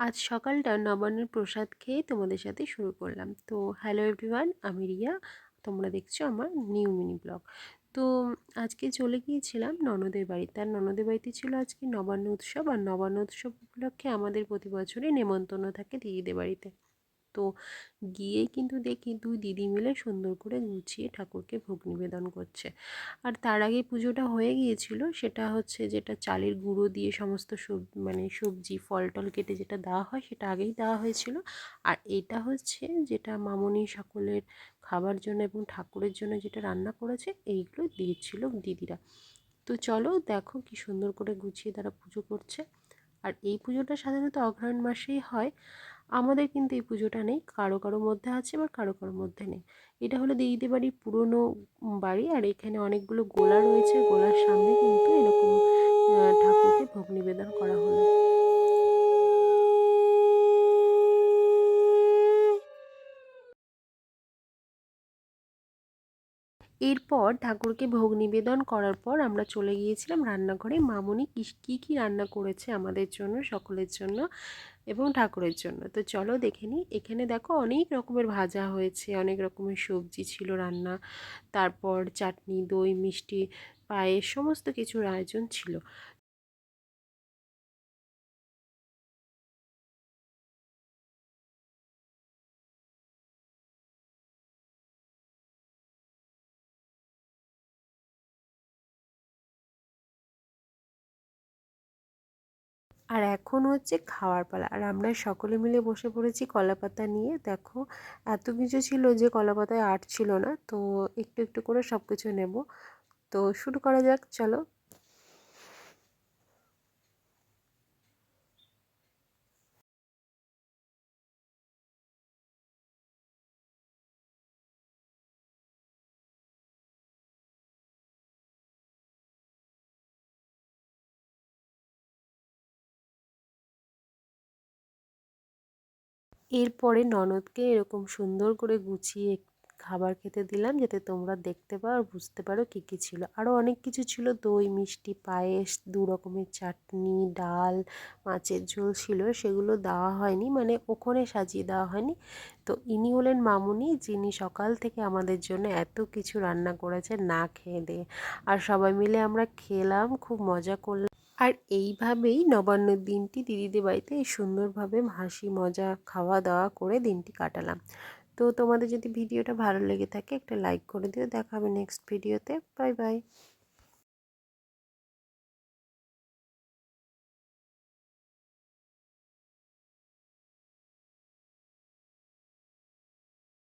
আজ সকালটা নবান্নের প্রসাদ খেয়ে তোমাদের সাথে শুরু করলাম। তো হ্যালো এভরিওয়ান, আমি রিয়া। তোমরা দেখছো আমার নিউ মিনি ব্লগ। তো আজকে চলে গিয়েছিলাম ননদের বাড়িতে। আর ননদের বাড়িতে ছিল আজকে নবান্ন উৎসব। আর নবান্ন উৎসব উপলক্ষে আমাদের প্রতি বছরই নেমন্তন্ন থাকে দিদিদের বাড়িতে। তো গিয়েই কিন্তু দেখি দুই দিদি মিলে সুন্দর করে গুছিয়ে ঠাকুরকে ভোগ নিবেদন করছে। আর তার আগে পুজোটা হয়ে গিয়েছিল, সেটা হচ্ছে যেটা চালের গুঁড়ো দিয়ে সমস্ত সবজি ফল টল কেটে যেটা দেওয়া হয় সেটা আগেই দেওয়া হয়েছিল। আর এটা হচ্ছে যেটা মামনি সকলের খাবার জন্য এবং ঠাকুরের জন্য যেটা রান্না করেছে এইগুলো দিয়েছিল দিদিরা। তো চলো দেখো কি সুন্দর করে গুছিয়ে তারা পুজো করছে। আর এই পুজোটা সাধারণত অঘ্রাণ মাসেই হয়। আমাদের কিন্তু এই পুজোটা নেই, কারো কারো মধ্যে আছে বা কারো কারোর মধ্যে নেই। এটা হলো দিদিদের বাড়ির পুরনো বাড়ি। আর এখানে অনেকগুলো গোলা রয়েছে, গোলার সামনে কিন্তু এরকম ঠাকুরকে ভোগ নিবেদন করা হলো। এরপর ঠাকুরকে ভোগ নিবেদন করার পর আমরা চলে গিয়েছিলাম রান্নাঘরে। মামনি কী কী রান্না করেছে আমাদের জন্য, সকলের জন্য এবং ঠাকুরের জন্য। তো চলো দেখে নিই। এখানে দেখো অনেক রকমের ভাজা হয়েছে, অনেক রকমের সবজি ছিল রান্না, তারপর চাটনি, দই, মিষ্টি, পায়েস, সমস্ত কিছুর আয়োজন ছিল। আর এখন হচ্ছে খাওয়ার পালা। আর আমরা সকলে মিলে বসে পড়েছি কলাপাতা নিয়ে। দেখো এত কিছু ছিল যে কলাপাতায় আট ছিল না, তো একটু একটু করে সব কিছু নেব। তো শুরু করা যাক, চলো। এরপরে ননদকে এরকম সুন্দর করে গুছিয়ে খাবার খেতে দিলাম, যাতে তোমরা দেখতে পাও আর বুঝতে পারো কী কী ছিল। আরও অনেক কিছু ছিল, দই, মিষ্টি, পায়েস, দু রকমের চাটনি, ডাল, মাছের ঝোল ছিল। সেগুলো দেওয়া হয়নি, মানে ওখানে সাজিয়ে দেওয়া হয়নি। তো ইনি হলেন মামুনি, যিনি সকাল থেকে আমাদের জন্য এত কিছু রান্না করেছেন না খেয়ে দিয়ে। আর সবাই মিলে আমরা খেলাম, খুব মজা করলাম। আর এইভাবেই নবান্নের দিনটি দিদিদের বাড়িতে সুন্দরভাবে হাসি মজা খাওয়া দাওয়া করে দিনটি কাটালাম। তো তোমাদের যদি ভিডিওটা ভালো লেগে থাকে একটা লাইক করে দিও। দেখা হবে নেক্সট ভিডিওতে। Bye bye.